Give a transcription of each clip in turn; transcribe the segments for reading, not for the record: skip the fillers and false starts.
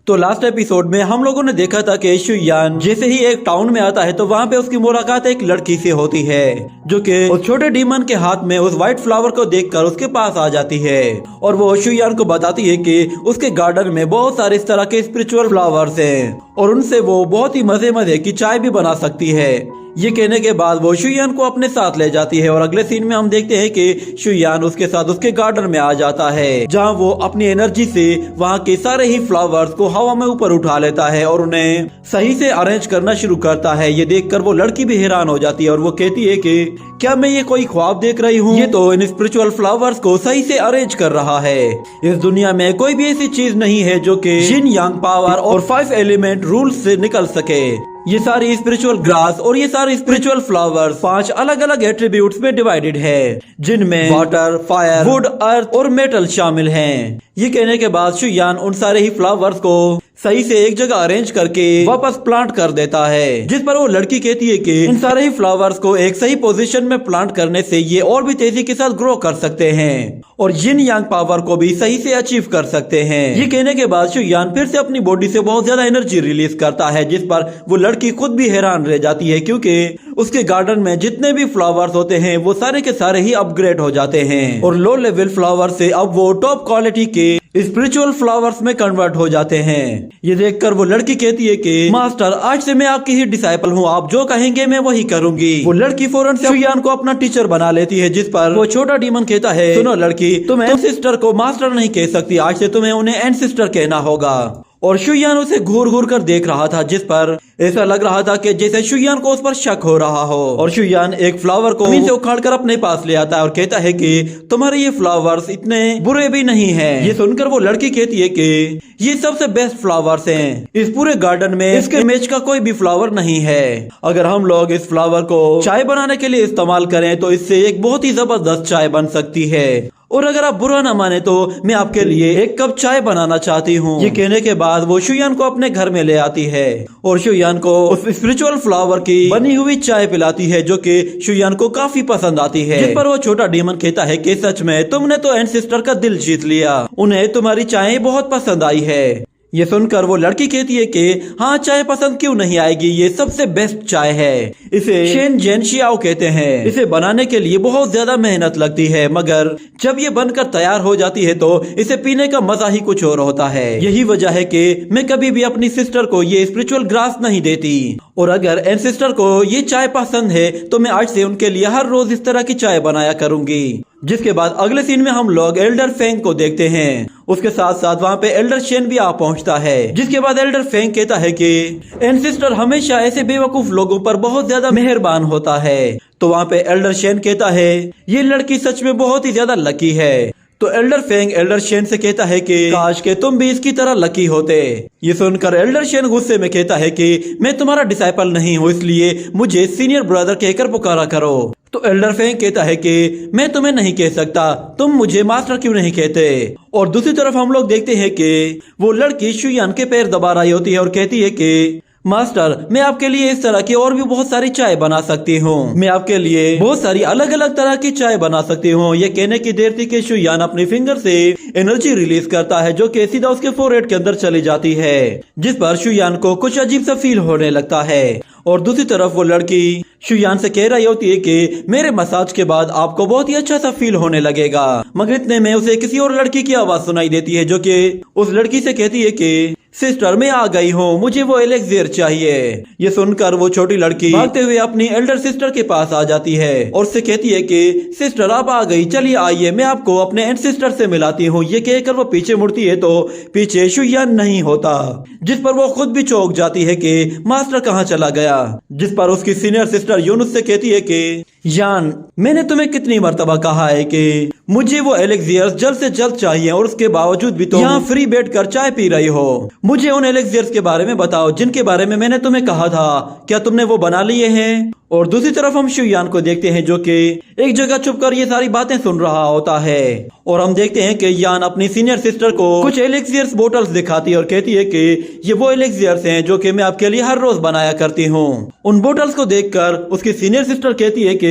تو last episode میں ہم لوگوں نے دیکھا تھا کہ شویان جیسے ہی ایک ٹاؤن میں آتا ہے تو وہاں پہ اس کی ملاقات ایک لڑکی سے ہوتی ہے جو کہ اس چھوٹے ڈیمن کے ہاتھ میں اس وائٹ فلاور کو دیکھ کر اس کے پاس آ جاتی ہے اور وہ شویان کو بتاتی ہے کہ اس کے گارڈن میں بہت سارے اس طرح کے اسپرچول فلاورز ہیں اور ان سے وہ بہت ہی مزے کی چائے بھی بنا سکتی ہے۔ یہ کہنے کے بعد وہ شویان کو اپنے ساتھ لے جاتی ہے اور اگلے سین میں ہم دیکھتے ہیں کہ شویان اس کے ساتھ اس کے گارڈن میں آ جاتا ہے جہاں وہ اپنی انرجی سے وہاں کے سارے ہی فلاورز کو ہوا میں اوپر اٹھا لیتا ہے اور انہیں صحیح سے ارینج کرنا شروع کرتا ہے۔ یہ دیکھ کر وہ لڑکی بھی حیران ہو جاتی ہے اور وہ کہتی ہے کہ کیا میں یہ کوئی خواب دیکھ رہی ہوں؟ یہ تو ان اسپرچول فلاورز کو صحیح سے ارینج کر رہا ہے۔ اس دنیا میں کوئی بھی ایسی چیز نہیں ہے جو کہ yin yang پاور اور 5 ایلیمنٹ رولز سے نکل سکے۔ یہ ساری اسپرچول گراس اور یہ ساری اسپرچول فلاورز 5 الگ الگ ایٹریبیوٹس میں ڈیوائیڈڈ ہے جن میں واٹر، فائر، ووڈ، ارتھ اور میٹل شامل ہیں۔ یہ کہنے کے بعد شویان ان سارے ہی فلاورز کو صحیح سے ایک جگہ ارینج کر کے واپس پلانٹ کر دیتا ہے جس پر وہ لڑکی کہتی ہے کہ ان سارے ہی فلاورز کو ایک صحیح پوزیشن میں پلانٹ کرنے سے یہ اور بھی تیزی کے ساتھ گرو کر سکتے ہیں اور yin yang پاور کو بھی صحیح سے اچیو کر سکتے ہیں۔ یہ کہنے کے بعد شویان پھر سے اپنی باڈی سے بہت زیادہ انرجی ریلیز کرتا ہے جس پر وہ لڑکی خود بھی حیران رہ جاتی ہے کیونکہ اس کے گارڈن میں جتنے بھی فلاورز ہوتے ہیں وہ سارے کے سارے ہی اپ گریڈ ہو جاتے ہیں اور لو لیول فلاور سے اب وہ ٹاپ کوالٹی کے اسپرچول فلاورز میں کنورٹ ہو جاتے ہیں۔ یہ دیکھ کر وہ لڑکی کہتی ہے کہ ماسٹر آج سے میں آپ کی ہی ڈسائپل ہوں، آپ جو کہیں گے میں وہی کروں گی۔ وہ لڑکی فوراً سے شویان کو اپنا ٹیچر بنا لیتی ہے جس پر وہ چھوٹا ڈیمن کہتا ہے سنو لڑکی، تم اینسسٹر کو ماسٹر نہیں کہہ سکتی، آج سے تمہیں انہیں اینسسٹر کہنا ہوگا۔ اور شویان اسے گھور گھور کر دیکھ رہا تھا جس پر ایسا لگ رہا تھا کہ جیسے شویان کو اس پر شک ہو رہا ہو اور شویان ایک فلاور کو زمین سے اکھاڑ کر اپنے پاس لے آتا ہے اور کہتا ہے کہ تمہارے یہ فلاورز اتنے برے بھی نہیں ہیں۔ یہ سن کر وہ لڑکی کہتی ہے کہ یہ سب سے بیسٹ فلاورز ہیں، اس پورے گارڈن میں اس کے میچ کا کوئی بھی فلاور نہیں ہے۔ اگر ہم لوگ اس فلاور کو چائے بنانے کے لیے استعمال کریں تو اس سے ایک بہت ہی زبردست چائے بن سکتی ہے اور اگر آپ برا نہ مانے تو میں آپ کے لیے ایک کپ چائے بنانا چاہتی ہوں۔ یہ کہنے کے بعد وہ شویان کو اپنے گھر میں لے آتی ہے اور شویان کو اس اسپرچول فلاور کی بنی ہوئی چائے پلاتی ہے جو کہ شویان کو کافی پسند آتی ہے جس پر وہ چھوٹا ڈیمن کہتا ہے کہ سچ میں تم نے تو اینسسٹر کا دل جیت لیا، انہیں تمہاری چائے بہت پسند آئی ہے۔ یہ سن کر وہ لڑکی کہتی ہے کہ ہاں چائے پسند کیوں نہیں آئے گی، یہ سب سے بیسٹ چائے ہے، اسے شین جین شیاو کہتے ہیں، اسے بنانے کے لیے بہت زیادہ محنت لگتی ہے مگر جب یہ بن کر تیار ہو جاتی ہے تو اسے پینے کا مزہ ہی کچھ اور ہوتا ہے۔ یہی وجہ ہے کہ میں کبھی بھی اپنی سسٹر کو یہ اسپرچول گراس نہیں دیتی اور اگر اینسسٹر کو یہ چائے پسند ہے تو میں آج سے ان کے لیے ہر روز اس طرح کی چائے بنایا کروں گی۔ جس کے بعد اگلے سین میں ہم لوگ ایلڈر فینگ کو دیکھتے ہیں، اس کے ساتھ ساتھ وہاں پہ ایلڈر شین بھی آ پہنچتا ہے جس کے بعد ایلڈر فینگ کہتا ہے کہ اینسسٹر ہمیشہ ایسے بے وقوف لوگوں پر بہت زیادہ مہربان ہوتا ہے۔ تو وہاں پہ ایلڈر شین کہتا ہے یہ لڑکی سچ میں بہت ہی زیادہ لکی ہے۔ تو ایلڈر فینگ ایلڈر شین سے کہتا ہے کہ کاش کہ تم بھی اس کی طرح لکی ہوتے۔ یہ سن کر ایلڈر شین غصے میں کہتا ہے کہ میں تمہارا ڈسائپل نہیں ہوں، اس لیے مجھے سینئر برادر کہہ کر پکارا کرو۔ تو ایلڈر فینگ کہتا ہے کہ میں تمہیں نہیں کہہ سکتا، تم مجھے ماسٹر کیوں نہیں کہتے؟ اور دوسری طرف ہم لوگ دیکھتے ہیں کہ وہ لڑکی شویان کے پیر دبا رہی ہوتی ہے اور کہتی ہے کہ ماسٹر میں آپ کے لیے اس طرح کی اور بھی بہت ساری چائے بنا سکتی ہوں، میں آپ کے لیے بہت ساری الگ الگ طرح کی چائے بنا سکتی ہوں۔ یہ کہنے کی دیر تھی کہ شویان اپنی فنگر سے انرجی ریلیز کرتا ہے جو کہ سیدھا اس کے فور ہیڈ کے اندر چلی جاتی ہے جس پر شویان کو کچھ عجیب سا فیل ہونے لگتا ہے اور دوسری طرف وہ لڑکی شویان سے کہہ رہی ہوتی ہے کہ میرے مساج کے بعد آپ کو بہت ہی اچھا سا فیل ہونے لگے گا مگر اتنے میں اسے کسی اور لڑکی کی آواز سنائی دیتی ہے جو کہ اس لڑکی سے کہتی ہے کہ سسٹر میں آ گئی ہوں، مجھے وہ ایلیکزیر چاہیے۔ یہ سن کر وہ چھوٹی لڑکی بھاگتے ہوئے اپنی ایلڈر سسٹر کے پاس آ جاتی ہے اور اسے کہتی ہے کہ سسٹر آپ آ گئی، چلیے آئیے میں آپ کو اپنے اینسسٹر سے ملاتی ہوں۔ یہ کہہ کر وہ پیچھے مڑتی ہے تو پیچھے شویان نہیں ہوتا جس پر وہ خود بھی چونک جاتی ہے کہ ماسٹر کہاں چلا گیا، جس پر اس کی سینئر سسٹر یونس سے کہتی ہے کہ یان میں نے تمہیں کتنی مرتبہ کہا ہے کہ مجھے وہ ایلیکزیئرز جلد سے جلد چاہیے اور اس کے باوجود بھی تم یہاں فری بیٹھ کر چائے پی رہی ہو۔ مجھے ان ایلیکزیئرز کے بارے میں بتاؤ جن کے بارے میں نے تمہیں کہا تھا، کیا تم نے وہ بنا لیے ہیں؟ اور دوسری طرف ہم شویان کو دیکھتے ہیں جو کہ ایک جگہ چھپ کر یہ ساری باتیں سن رہا ہوتا ہے اور ہم دیکھتے ہیں کہ یان اپنی سینئر سسٹر کو کچھ ایلیکزیئرز بوٹلز دکھاتی ہے اور کہتی ہے کہ یہ وہ ایلیکزیئرز ہیں جو کہ میں آپ کے لیے ہر روز بنایا کرتی ہوں۔ ان بوٹلز کو دیکھ کر اس کی سینئر سسٹر کہتی ہے کہ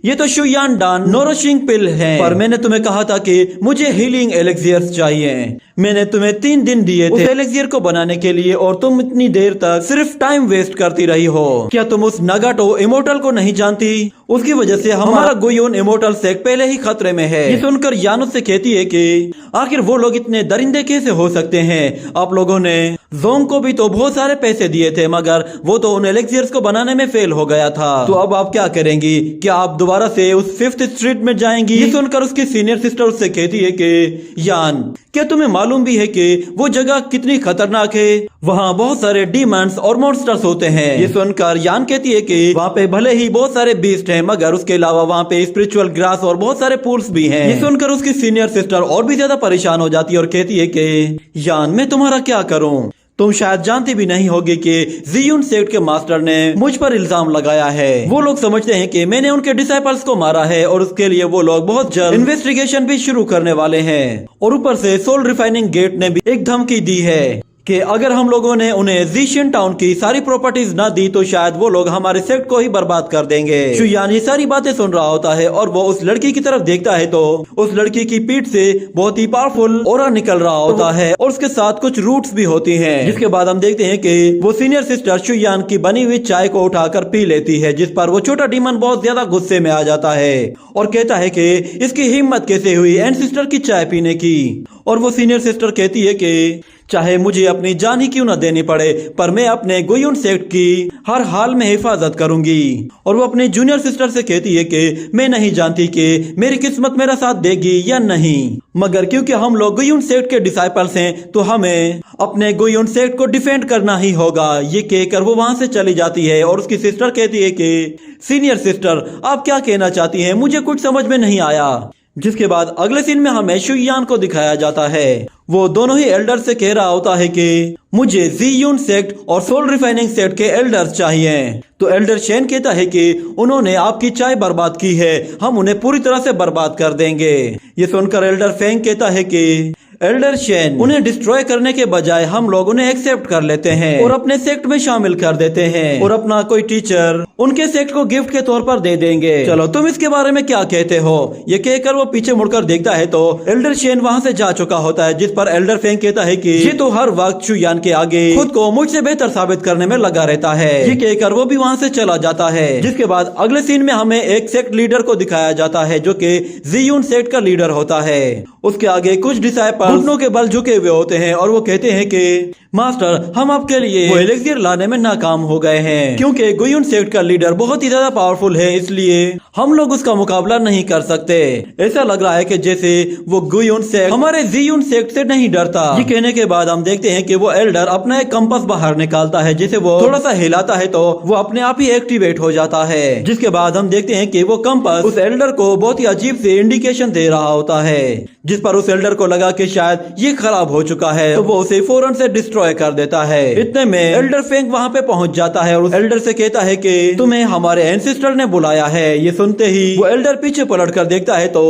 یہ تو شویان ڈان نورشنگ پل ہیں، پر میں نے تمہیں کہا تھا کہ مجھے ہیلنگ ایلیکزیئرز چاہیے، मैंने तुम्हें 3 दिन दिए थे उस एलिक्सियर को बनाने के लिए और तुम इतनी देर तक सिर्फ टाइम वेस्ट करती रही हो। क्या तुम उस नागाटो इमोर्टल को नहीं जानती? उसकी वजह से हमारा गोयोन इमोर्टल सेक्ट पहले ही खतरे में है। ये सुनकर यान उससे कहती है कि आखिर वो लोग इतने दरिंदे कैसे हो सकते हैं? आप लोगों ने जोंग को भी तो बहुत सारे पैसे दिए थे मगर वो तो उन एलिक्सियर्स को बनाने में फेल हो गया था। तो अब आप क्या करेंगी? क्या आप दोबारा से उस 5th स्ट्रीट में जाएंगी? ये सुनकर उसकी सीनियर सिस्टर उससे कहती है कि यान, क्या तुम्हें मालूम भी है कि वो जगह कितनी खतरनाक है? वहाँ बहुत सारे डीमंस और मॉन्स्टर्स होते हैं। ये सुनकर यान कहती है कि वहाँ पे भले ही बहुत सारे बीस्ट हैं मगर उसके अलावा वहाँ पे स्पिरिचुअल ग्रास और बहुत सारे पूल्स भी हैं। ये सुनकर उसकी सीनियर सिस्टर और भी ज्यादा परेशान हो जाती है और कहती है कि यान, मैं तुम्हारा क्या करूँ? तुम शायद जानती भी नहीं होगी कि ज़ियुन सेक्ट के मास्टर ने मुझ पर इल्जाम लगाया है। वो लोग समझते हैं कि मैंने उनके डिसाइपल्स को मारा है और उसके लिए वो लोग बहुत जल्द इन्वेस्टिगेशन भी शुरू करने वाले हैं। और ऊपर से सोल रिफाइनिंग गेट ने भी एक धमकी दी है कि अगर हम लोगों ने उन्हें ज़िशियन टाउन की सारी प्रॉपर्टीज ना दी तो शायद वो लोग हमारे सेक्ट को ही बर्बाद कर देंगे। शुयान ये सारी बातें सुन रहा होता है और वो उस लड़की की तरफ देखता है तो उस लड़की की पीठ से बहुत ही पावरफुल ऑरा निकल रहा होता है और उसके साथ कुछ रूट्स भी होती हैं। जिसके बाद हम देखते हैं कि वो सीनियर सिस्टर शुयान की बनी हुई चाय को उठाकर पी लेती है, जिस पर वो छोटा डीमन बहुत ज्यादा गुस्से में आ जाता है और कहता है कि इसकी हिम्मत कैसे हुई एंसेस्टर की चाय पीने की। और वो सीनियर सिस्टर कहती है कि चाहे मुझे अपनी जान ही क्यों न देनी पड़े पर मैं अपने गोयुन सेक्ट की हर हाल में हिफाजत करूंगी। और वो अपनी जूनियर सिस्टर से कहती है कि मैं नहीं जानती कि मेरी किस्मत मेरा साथ देगी या नहीं, मगर क्योंकि हम लोग गोयुन सेक्ट के डिसाइपल्स हैं तो हमें अपने गोयुन सेक्ट को डिफेंड करना ही होगा। ये कहकर वो वहां से चली जाती है और उसकी सिस्टर कहती है कि सीनियर सिस्टर, आप क्या कहना चाहती हैं? मुझे कुछ समझ में नहीं आया। जिसके बाद अगले सीन में हमें शुयान को दिखाया जाता है। वो दोनों ही एल्डर से कह रहा होता है कि मुझे ज़ियुन सेक्ट और सोल रिफाइनिंग सेक्ट के एल्डर्स चाहिए। तो एल्डर शेन कहता है कि उन्होंने आपकी चाय बर्बाद की है, हम उन्हें पूरी तरह से बर्बाद कर देंगे। ये सुनकर एल्डर फेंग कहता है कि एल्डर शेन, उन्हें डिस्ट्रॉय करने के बजाय हम लोग उन्हें एक्सेप्ट कर लेते हैं और अपने सेक्ट में शामिल कर देते हैं और अपना कोई टीचर उनके सेक्ट को गिफ्ट के तौर पर दे देंगे। चलो तुम इसके बारे में क्या कहते हो? ये कहकर वो पीछे मुड़कर देखता है तो एल्डर शेन वहाँ से जा चुका होता है, जिस पर एल्डर फेंग कहता है कि ये तो हर वक्त शुयान के आगे खुद को मुझसे बेहतर साबित करने में लगा रहता है। ये कहकर वो भी वहाँ से चला जाता है। जिसके बाद अगले सीन में हमें एक सेक्ट लीडर को दिखाया जाता है जो कि ज़ियुन सेक्ट का लीडर होता है। उसके आगे कुछ डिसाइपल घुटनों के बल झुके हुए होते हैं और वो कहते हैं कि मास्टर, हम आपके लिए वो एलिक्सियर लाने में नाकाम हो गए हैं क्योंकि गोयुन सेक्ट का लीडर बहुत ही ज्यादा पावरफुल है, इसलिए हम लोग उसका मुकाबला नहीं कर सकते। ऐसा लग रहा है कि जैसे वो गोयुन सेक्ट हमारे ज़ियुन सेक्ट से नहीं डरता। ये कहने के बाद हम देखते हैं कि वो एल्डर अपना एक कंपास बाहर निकालता है, जिसे वो थोड़ा सा हिलाता है तो वो अपने आप ही एक्टिवेट हो जाता है। जिसके बाद हम देखते हैं कि वो कंपास उस एल्डर को बहुत ही अजीब से इंडिकेशन दे रहा होता है, जिस पर उस एल्डर को लगा कि शायद ये खराब हो चुका है तो वो उसे फौरन से डिस्ट्रॉय कर देता है। इतने में एल्डर फेंग वहाँ पे पहुँच जाता है और उस एल्डर से कहता है कि तुम्हें हमारे एंसेस्टर ने बुलाया है। ये सुनते ही वो एल्डर पीछे पलट कर देखता है तो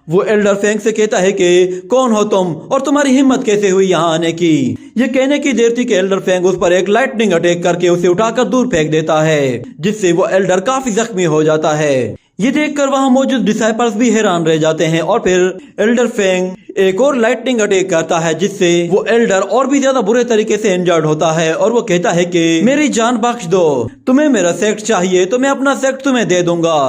वो एल्डर फेंग से कहता है कि कौन हो तुम और तुम्हारी हिम्मत कैसे हुई यहाँ आने की। ये कहने की देर थी कि एल्डर फेंग उस पर एक लाइटनिंग अटैक करके उसे उठाकर दूर फेंक देता है, जिससे वो एल्डर काफी जख्मी हो जाता है। ये देखकर वहाँ मौजूद डिसाइपल्स भी हैरान रह जाते हैं और फिर एल्डर फेंग एक और लाइटनिंग अटैक करता है, जिससे वो एल्डर और भी ज्यादा बुरे तरीके से इंजर्ड होता है और वो कहता है कि मेरी जान बख्श दो, तुम्हें मेरा सेक्ट चाहिए तो मैं अपना सेक्ट तुम्हें दे दूंगा।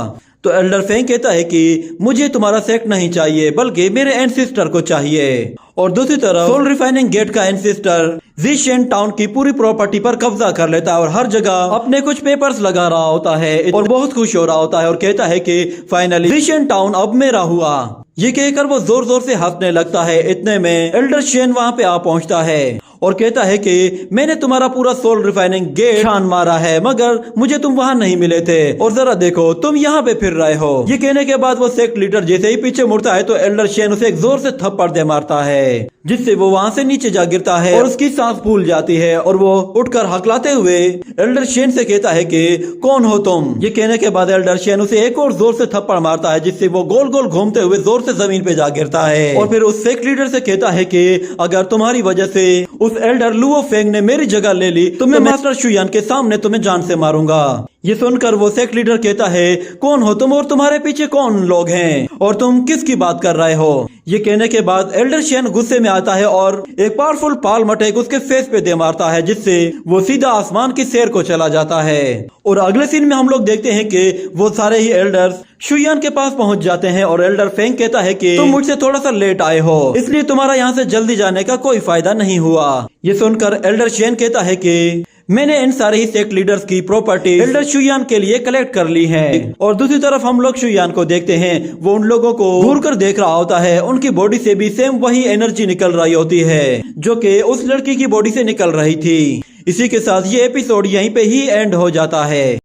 तो एल्डर फेंग कहता है कि मुझे तुम्हारा सेक्ट नहीं चाहिए बल्कि मेरे एंसेस्टर को चाहिए। और दूसरी तरफ सोल रिफाइनिंग गेट का एंसेस्टर ज़िशियन टाउन की पूरी प्रॉपर्टी पर कब्जा कर लेता है और हर जगह अपने कुछ पेपर्स लगा रहा होता है और बहुत खुश हो रहा होता है और कहता है कि फाइनली ज़िशियन टाउन अब मेरा हुआ। ये कहकर वो जोर जोर से हंसने लगता है। इतने में एल्डर शेन वहाँ पे आ पहुँचता है और कहता है कि मैंने तुम्हारा पूरा सोल रिफाइनिंग गेट छान मारा है मगर मुझे तुम वहाँ नहीं मिले थे और जरा देखो तुम यहाँ पे फिर रहे हो। ये कहने के बाद वो सेक्ट लीडर जैसे ही पीछे मुड़ता है तो एल्डर शेन उसे एक जोर से थप्पड़ दे मारता है, जिससे वो वहाँ से नीचे जा गिरता है और उसकी सांस फूल जाती है और वो उठकर हकलाते हुए एल्डर शेन से कहता है कि कौन हो तुम। ये कहने के बाद एल्डर शेन उसे एक और जोर से थप्पड़ मारता है, जिससे वो गोल गोल घूमते हुए जोर से जमीन पे जा गिरता है और फिर उस सेक्ट लीडर से कहता है कि अगर तुम्हारी वजह से उस एल्डर लुओ फेंग ने मेरी जगह ले ली तो मैं मास्टर शुयान के सामने तुम्हें जान से मारूंगा। ये सुनकर वो सेक्ट लीडर कहता है, कौन हो तुम और तुम्हारे पीछे कौन लोग हैं और तुम किसकी बात कर रहे हो। ये कहने के बाद एल्डर शेन गुस्से में आता है और एक पावरफुल पाल्म अटैक उसके फेस पे दे मारता है, जिससे वो सीधा आसमान की सैर को चला जाता है। और अगले सीन में हम लोग देखते हैं कि वो सारे ही एल्डर्स शुयान के पास पहुंच जाते हैं और एल्डर फेंग कहता है कि तुम मुझसे थोड़ा सा लेट आए हो, इसलिए तुम्हारा यहाँ से जल्दी जाने का कोई फायदा नहीं हुआ। ये सुनकर एल्डर शेन कहता है कि मैंने इन सारे ही सेक्ट लीडर्स की प्रॉपर्टी एल्डर शुयान के लिए कलेक्ट कर ली है। और दूसरी तरफ हम लोग शुयान को देखते हैं, वो उन लोगों को घूर कर देख रहा होता है। उनकी बॉडी से भी सेम वही एनर्जी निकल रही होती है जो कि उस लड़की की बॉडी से निकल रही थी। इसी के साथ ये एपिसोड यहीं पे ही एंड हो जाता है।